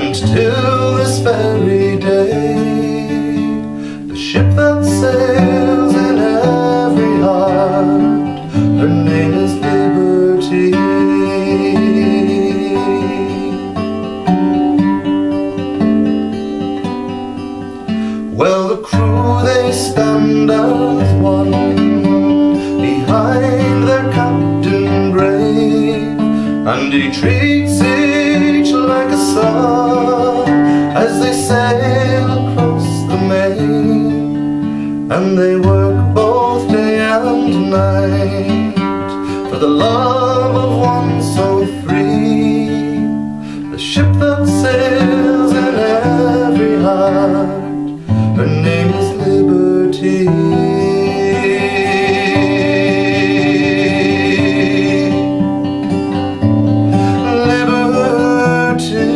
And till this very day, the ship that sails in every heart, her name is Liberty. Well, the crew, they stand as one behind their captain brave, and he treats each like a son as they sail across the main. And they work both day and night for the love of one so free, the ship that sails in every heart, her name is Liberty. Liberty.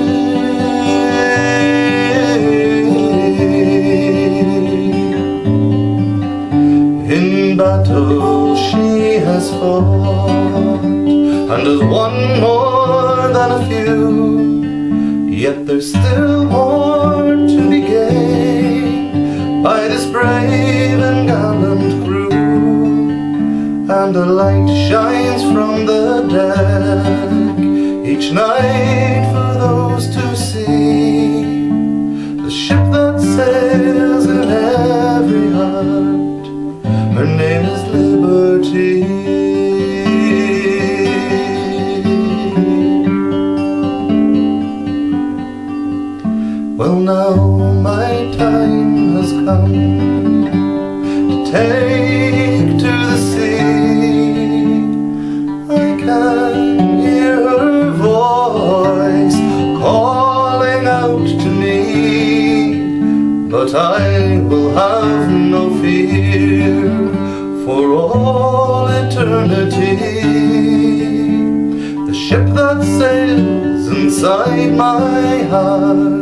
In battle she has fought and has won more than a few, yet there's still more to be gained by this brave and gallant crew. And a light shines from the deck each night for those to see, the ship that sails in every heart, her name is Liberty. Well, now my time has come to take to the sea. I can hear her voice calling out to me, but I will have no fear for all eternity. The ship that sails inside my heart,